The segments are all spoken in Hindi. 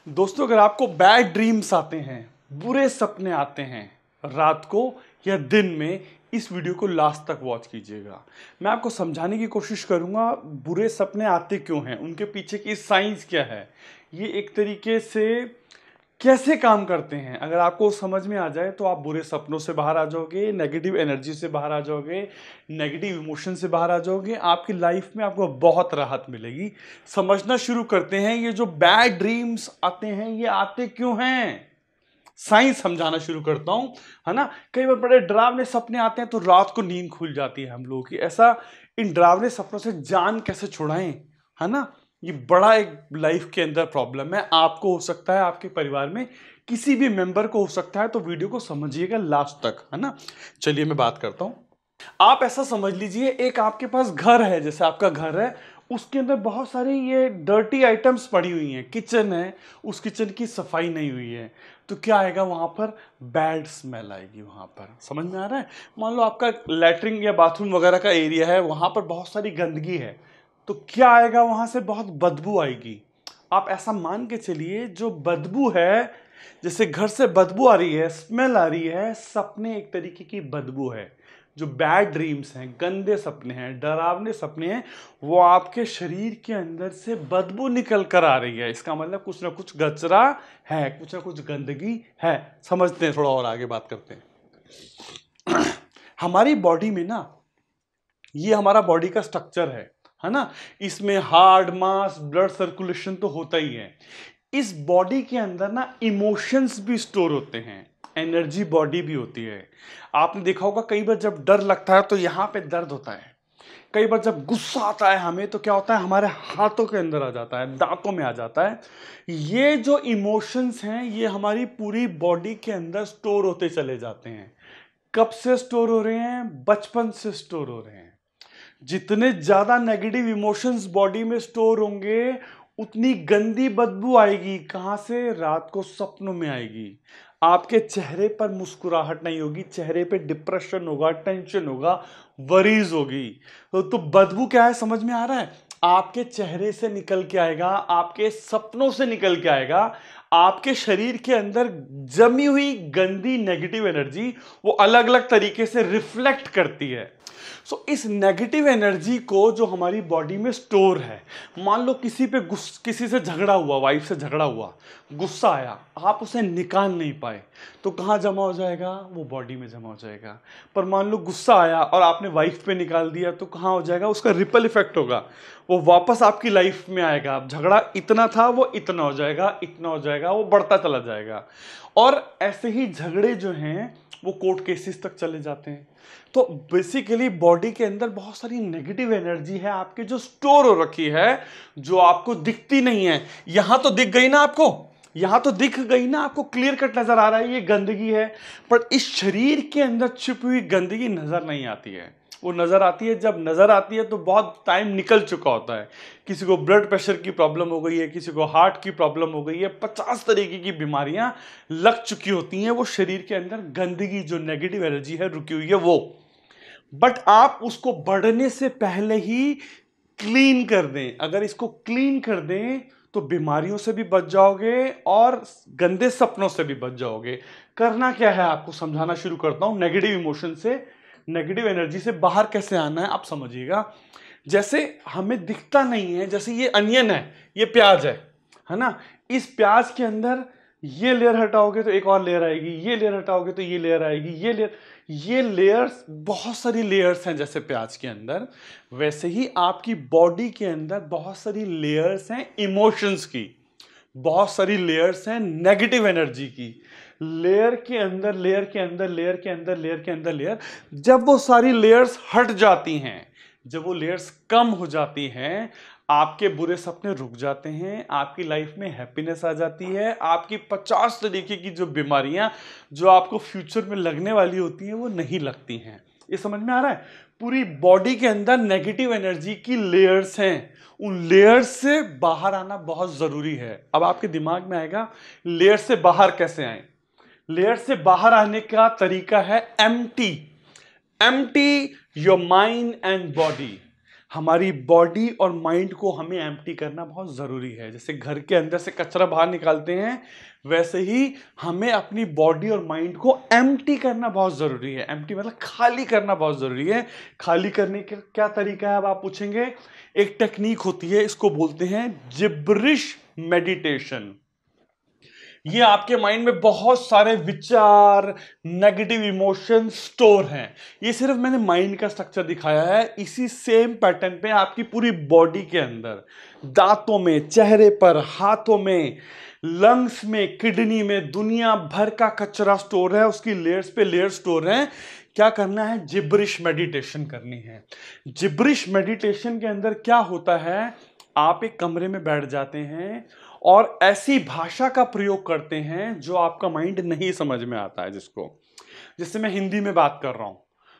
दोस्तों, अगर आपको बैड ड्रीम्स आते हैं, बुरे सपने आते हैं रात को या दिन में, इस वीडियो को लास्ट तक वॉच कीजिएगा। मैं आपको समझाने की कोशिश करूंगा बुरे सपने आते क्यों हैं, उनके पीछे की साइंस क्या है, ये एक तरीके से कैसे काम करते हैं। अगर आपको समझ में आ जाए तो आप बुरे सपनों से बाहर आ जाओगे, नेगेटिव एनर्जी से बाहर आ जाओगे, नेगेटिव इमोशन से बाहर आ जाओगे। आपकी लाइफ में आपको बहुत राहत मिलेगी। समझना शुरू करते हैं, ये जो बैड ड्रीम्स आते हैं ये आते क्यों हैं, साइंस समझाना शुरू करता हूं, है ना। कई बार बड़े डरावने सपने आते हैं तो रात को नींद खुल जाती है हम लोगों की। ऐसा इन डरावने सपनों से जान कैसे छुड़ाएं, है ना। ये बड़ा एक लाइफ के अंदर प्रॉब्लम है। आपको हो सकता है, आपके परिवार में किसी भी मेंबर को हो सकता है। तो वीडियो को समझिएगा लास्ट तक, है ना। चलिए मैं बात करता हूं। आप ऐसा समझ लीजिए, एक आपके पास घर है, जैसे आपका घर है, उसके अंदर बहुत सारी ये डर्टी आइटम्स पड़ी हुई हैं। किचन है, उस किचन की सफाई नहीं हुई है, तो क्या आएगा वहां पर, बैड स्मेल आएगी वहां पर। समझ में आ रहा है। मान लो आपका लैट्रिन या बाथरूम वगैरह का एरिया है, वहां पर बहुत सारी गंदगी है, तो क्या आएगा वहां से, बहुत बदबू आएगी। आप ऐसा मान के चलिए, जो बदबू है, जैसे घर से बदबू आ रही है, स्मेल आ रही है, सपने एक तरीके की बदबू है। जो बैड ड्रीम्स हैं, गंदे सपने हैं, डरावने सपने हैं, वो आपके शरीर के अंदर से बदबू निकल कर आ रही है। इसका मतलब कुछ ना कुछ कचरा है, कुछ ना कुछ गंदगी है। समझते हैं, थोड़ा और आगे बात करते हैं। हमारी बॉडी में ना, ये हमारा बॉडी का स्ट्रक्चर है ना। इसमें हार्ट, मास, ब्लड सर्कुलेशन तो होता ही है। इस बॉडी के अंदर ना इमोशंस भी स्टोर होते हैं, एनर्जी बॉडी भी होती है। आपने देखा होगा, कई बार जब डर लगता है तो यहां पे दर्द होता है। कई बार जब गुस्सा आता है हमें, तो क्या होता है, हमारे हाथों के अंदर आ जाता है, दांतों में आ जाता है। ये जो इमोशंस हैं, ये हमारी पूरी बॉडी के अंदर स्टोर होते चले जाते हैं। कब से स्टोर हो रहे हैं, बचपन से स्टोर हो रहे हैं। जितने ज्यादा नेगेटिव इमोशंस बॉडी में स्टोर होंगे, उतनी गंदी बदबू आएगी। कहां से, रात को सपनों में आएगी। आपके चेहरे पर मुस्कुराहट नहीं होगी, चेहरे पे डिप्रेशन होगा, टेंशन होगा, वरीज होगी। तो बदबू क्या है, समझ में आ रहा है। आपके चेहरे से निकल के आएगा, आपके सपनों से निकल के आएगा। आपके शरीर के अंदर जमी हुई गंदी नेगेटिव एनर्जी वो अलग अलग तरीके से रिफ्लेक्ट करती है। इस नेगेटिव एनर्जी को जो हमारी बॉडी में स्टोर है, मान लो किसी से झगड़ा हुआ, वाइफ से झगड़ा हुआ, गुस्सा आया, आप उसे निकाल नहीं पाए, तो कहां जमा हो जाएगा, वो बॉडी में जमा हो जाएगा। पर मान लो गुस्सा आया और आपने वाइफ पे निकाल दिया, तो कहां हो जाएगा, उसका रिपल इफेक्ट होगा, वो वापस आपकी लाइफ में आएगा। अब झगड़ा इतना था, वो इतना हो जाएगा, इतना हो जाएगा, वो बढ़ता चला जाएगा। और ऐसे ही झगड़े जो हैं वो कोर्ट केसेस तक चले जाते हैं। तो बेसिकली बॉडी के अंदर बहुत सारी नेगेटिव एनर्जी है आपके, जो स्टोर हो रखी है, जो आपको दिखती नहीं है। यहां तो दिख गई ना आपको, यहां तो दिख गई ना आपको, क्लियर कट नजर आ रहा है ये गंदगी है। पर इस शरीर के अंदर छिपी हुई गंदगी नजर नहीं आती है। वो नजर आती है, जब नजर आती है तो बहुत टाइम निकल चुका होता है। किसी को ब्लड प्रेशर की प्रॉब्लम हो गई है, किसी को हार्ट की प्रॉब्लम हो गई है, 50 तरीके की बीमारियां लग चुकी होती हैं। वो शरीर के अंदर गंदगी, जो नेगेटिव एनर्जी है, रुकी हुई है वो। बट आप उसको बढ़ने से पहले ही क्लीन कर दें। अगर इसको क्लीन कर दें तो बीमारियों से भी बच जाओगे और गंदे सपनों से भी बच जाओगे। करना क्या है, आपको समझाना शुरू करता हूं। नेगेटिव इमोशन से, नेगेटिव एनर्जी से बाहर कैसे आना है, आप समझिएगा। जैसे हमें दिखता नहीं है, जैसे ये अनियन है, ये प्याज है ना। इस प्याज के अंदर ये लेयर हटाओगे तो एक और लेयर आएगी, ये लेयर हटाओगे तो ये लेयर आएगी, ये लेयर्स, बहुत सारी लेयर्स हैं जैसे प्याज के अंदर। वैसे ही आपकी बॉडी के अंदर बहुत सारी लेयर्स हैं इमोशंस की, बहुत सारी लेयर्स हैं नेगेटिव एनर्जी की। लेयर के अंदर, लेयर के अंदर, लेयर के अंदर, लेयर के अंदर लेयर। जब वो सारी लेयर्स हट जाती हैं, जब वो लेयर्स कम हो जाती हैं, आपके बुरे सपने रुक जाते हैं, आपकी लाइफ में हैप्पीनेस आ जाती है। आपकी 50 तरीके की जो बीमारियां जो आपको फ्यूचर में लगने वाली होती हैं, वो नहीं लगती हैं। ये समझ में आ रहा है। पूरी बॉडी के अंदर नेगेटिव एनर्जी की लेयर्स हैं, उन लेयर्स से बाहर आना बहुत जरूरी है। अब आपके दिमाग में आएगा, लेयर से बाहर कैसे आए। लेयर से बाहर आने का तरीका है empty your mind and body. हमारी बॉडी और माइंड को हमें एम्प्टी करना बहुत ज़रूरी है। जैसे घर के अंदर से कचरा बाहर निकालते हैं, वैसे ही हमें अपनी बॉडी और माइंड को एम्प्टी करना बहुत ज़रूरी है। एम्प्टी मतलब खाली करना बहुत ज़रूरी है। खाली करने का क्या तरीका है, अब आप पूछेंगे। एक टेक्निक होती है, इसको बोलते हैं जिब्रिश मेडिटेशन। ये आपके माइंड में बहुत सारे विचार, नेगेटिव इमोशन स्टोर हैं। ये सिर्फ मैंने माइंड का स्ट्रक्चर दिखाया है। इसी सेम पैटर्न पे आपकी पूरी बॉडी के अंदर, दांतों में, चेहरे पर, हाथों में, लंग्स में, किडनी में दुनिया भर का कचरा स्टोर है। उसकी लेयर्स पे लेयर स्टोर है। क्या करना है? जिब्रिश मेडिटेशन करनी है। जिब्रिश मेडिटेशन के अंदर क्या होता है, आप एक कमरे में बैठ जाते हैं और ऐसी भाषा का प्रयोग करते हैं जो आपका माइंड नहीं समझ में आता है। जिससे मैं हिंदी में बात कर रहा हूं,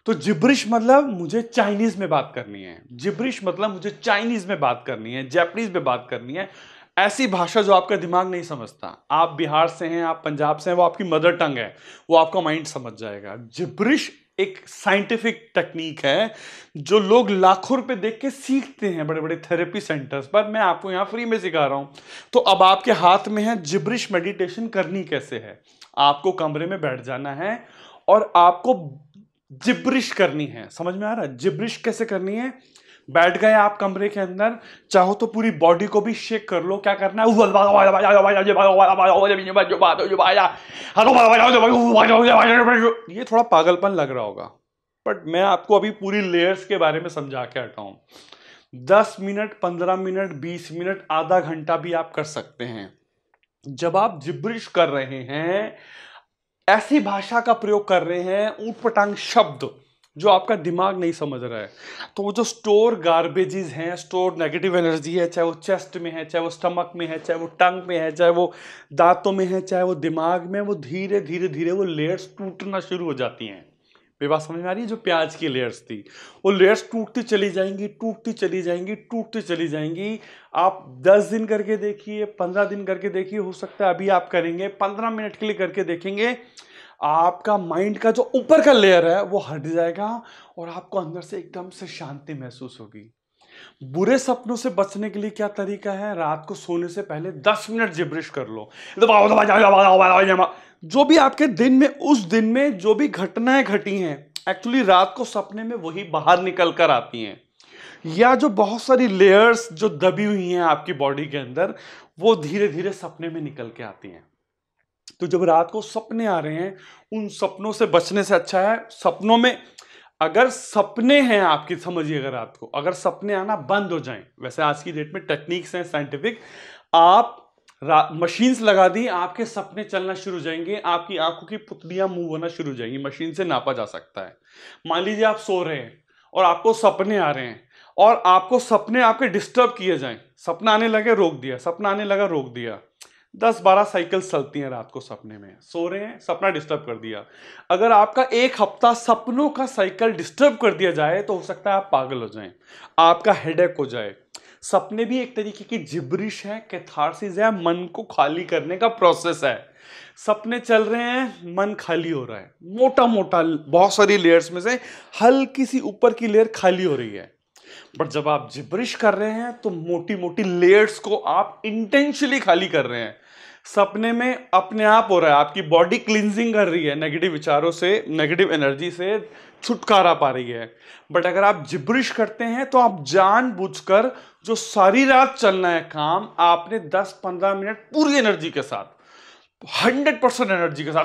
तो जिब्रिश मतलब मुझे चाइनीज में बात करनी है। जिब्रिश मतलब मुझे चाइनीज में बात करनी है, जापानीज में बात करनी है। ऐसी भाषा जो आपका दिमाग नहीं समझता। आप बिहार से हैं, आप पंजाब से हैं, वो आपकी मदर टंग है, वो आपका माइंड समझ जाएगा। जिब्रिश एक साइंटिफिक टेक्निक है जो लोग लाखों रुपए देख के सीखते हैं बड़े बड़े थेरेपी सेंटर्स पर। मैं आपको यहां फ्री में सिखा रहा हूं। तो अब आपके हाथ में है जिब्रिश मेडिटेशन करनी कैसे है। आपको कमरे में बैठ जाना है और आपको जिब्रिश करनी है। समझ में आ रहा है? जिब्रिश कैसे करनी है? बैठ गए आप कमरे के अंदर, चाहो तो पूरी बॉडी को भी शेक कर लो। क्या करना है? ये थोड़ा पागलपन लग रहा होगा, बट मैं आपको अभी पूरी लेयर्स के बारे में समझा के हटा हूं। 10 मिनट, 15 मिनट, 20 मिनट, आधा घंटा भी आप कर सकते हैं। जब आप जिब्रिश कर रहे हैं, ऐसी भाषा का प्रयोग कर रहे हैं, ऊट पटांग शब्द जो आपका दिमाग नहीं समझ रहा है, तो वो जो स्टोर गार्बेजेस हैं, स्टोर नेगेटिव एनर्जी है, चाहे वो चेस्ट में है, चाहे वो स्टमक में है, चाहे वो टंग में है, चाहे वो दांतों में है, चाहे वो दिमाग में, वो धीरे धीरे धीरे वो लेयर्स टूटना शुरू हो जाती हैं। मेरी बात समझ में आ रही है? जो प्याज की लेयर्स थी, वो लेयर्स टूटती चली जाएंगी, टूटती चली जाएंगी, टूटती चली जाएंगी। आप 10 दिन करके देखिए, 15 दिन करके देखिए, हो सकता है अभी आप करेंगे, 15 मिनट के लिए करके देखेंगे, आपका माइंड का जो ऊपर का लेयर है वो हट जाएगा और आपको अंदर से एकदम से शांति महसूस होगी। बुरे सपनों से बचने के लिए क्या तरीका है? रात को सोने से पहले 10 मिनट जिब्रिश कर लो। जो भी आपके दिन में, उस दिन में जो भी घटनाएं घटी हैं, एक्चुअली रात को सपने में वही बाहर निकल कर आती हैं। या जो बहुत सारी लेयर्स जो दबी हुई हैं आपकी बॉडी के अंदर, वो धीरे धीरे सपने में निकल के आती हैं। तो जब रात को सपने आ रहे हैं, उन सपनों से बचने से अच्छा है, सपनों में अगर सपने हैं आपकी, समझिएगा, रात को अगर सपने आना बंद हो जाएं, वैसे आज की डेट में टेक्निक्स हैं साइंटिफिक, आप मशीन्स लगा दी, आपके सपने चलना शुरू हो जाएंगे, आपकी आंखों की पुतलियां मूव होना शुरू हो जाएंगी। मशीन से नापा जा सकता है। मान लीजिए आप सो रहे हैं और आपको सपने आ रहे हैं और आपको सपने आपके डिस्टर्ब किए जाएं, सपना आने लगे रोक दिया, सपना आने लगा रोक दिया, 10-12 साइकिल्स चलती हैं रात को सपने में। सो रहे हैं, सपना डिस्टर्ब कर दिया। अगर आपका एक हफ्ता सपनों का साइकिल डिस्टर्ब कर दिया जाए तो हो सकता है आप पागल हो जाएं, आपका हेडेक हो जाए। सपने भी एक तरीके की जिब्रिश है, कैथारसिस है, मन को खाली करने का प्रोसेस है। सपने चल रहे हैं, मन खाली हो रहा है, मोटा मोटा बहुत सारी लेयर्स में से हल्की सी ऊपर की लेयर खाली हो रही है। बट जब आप जिब्रिश कर रहे हैं तो मोटी मोटी लेयर्स को आप इंटेंशनली खाली कर रहे हैं। सपने में अपने आप हो रहा है, आपकी बॉडी क्लींजिंग कर रही है, नेगेटिव विचारों से, नेगेटिव एनर्जी से छुटकारा पा रही है। बट अगर आप जिब्रिश करते हैं तो आप जानबूझकर जो सारी रात चलना है काम, आपने 10-15 मिनट पूरी एनर्जी के साथ, 100% एनर्जी के साथ,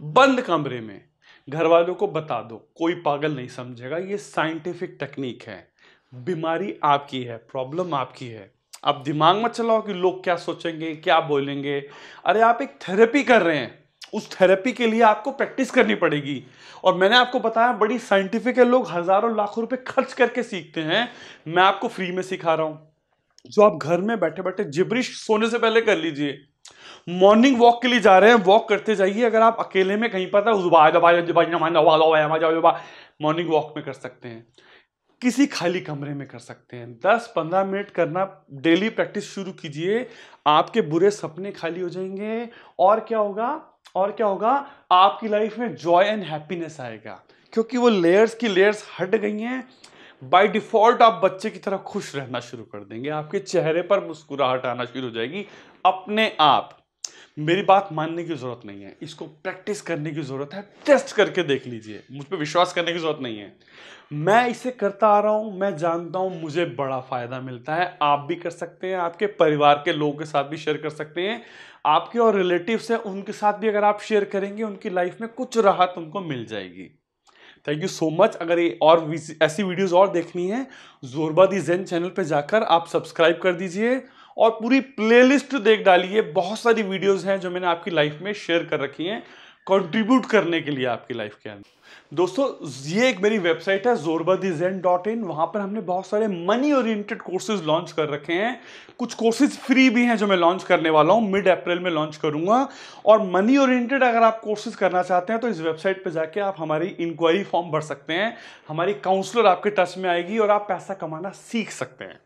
बंद कमरे में, घर वालों को बता दो, कोई पागल नहीं समझेगा। ये साइंटिफिक टेक्निक है। बीमारी आपकी है, प्रॉब्लम आपकी है। आप दिमाग मत चलाओ कि लोग क्या सोचेंगे, क्या बोलेंगे। अरे आप एक थेरेपी कर रहे हैं, उस थेरेपी के लिए आपको प्रैक्टिस करनी पड़ेगी। और मैंने आपको बताया बड़ी साइंटिफिक है, लोग हजारों लाखों रुपए खर्च करके सीखते हैं। मैं आपको फ्री में सिखा रहा हूं, जो आप घर में बैठे बैठे जिब्रिश सोने से पहले कर लीजिए। मॉर्निंग वॉक के लिए जा रहे हैं, वॉक करते जाइए। अगर आप अकेले में कहीं पर मॉर्निंग वॉक में कर सकते हैं, किसी खाली कमरे में कर सकते हैं। 10-15 मिनट करना, डेली प्रैक्टिस शुरू कीजिए। आपके बुरे सपने खाली हो जाएंगे और क्या होगा, और क्या होगा, आपकी लाइफ में जॉय एंड हैप्पीनेस आएगा। क्योंकि वो लेयर्स की लेयर्स हट गई हैं। बाय डिफॉल्ट आप बच्चे की तरह खुश रहना शुरू कर देंगे, आपके चेहरे पर मुस्कुराहट आना शुरू हो जाएगी अपने आप। मेरी बात मानने की जरूरत नहीं है, इसको प्रैक्टिस करने की जरूरत है। टेस्ट करके देख लीजिए, मुझ पर विश्वास करने की जरूरत नहीं है। मैं इसे करता आ रहा हूं, मैं जानता हूं मुझे बड़ा फायदा मिलता है। आप भी कर सकते हैं, आपके परिवार के लोगों के साथ भी शेयर कर सकते हैं। आपके और रिलेटिव्स हैं उनके साथ भी अगर आप शेयर करेंगे, उनकी लाइफ में कुछ राहत उनको मिल जाएगी। Thank you so much. अगर ये और ऐसी वीडियोस और देखनी है, जोरबा दी ज़ेन चैनल पे जाकर आप सब्सक्राइब कर दीजिए और पूरी प्लेलिस्ट देख डालिए। बहुत सारी वीडियोस हैं जो मैंने आपकी लाइफ में शेयर कर रखी हैं, कंट्रीब्यूट करने के लिए आपकी लाइफ के अंदर। दोस्तों, ये एक मेरी वेबसाइट है zorbadizen.in। वहां पर हमने बहुत सारे मनी ओरिएंटेड कोर्सेज लॉन्च कर रखे हैं। कुछ कोर्सेज फ्री भी हैं जो मैं लॉन्च करने वाला हूं, मिड अप्रैल में लॉन्च करूंगा। और मनी ओरिएंटेड अगर आप कोर्सेज करना चाहते हैं तो इस वेबसाइट पे जाके आप हमारी इंक्वायरी फॉर्म भर सकते हैं। हमारी काउंसलर आपके टच में आएगी और आप पैसा कमाना सीख सकते हैं।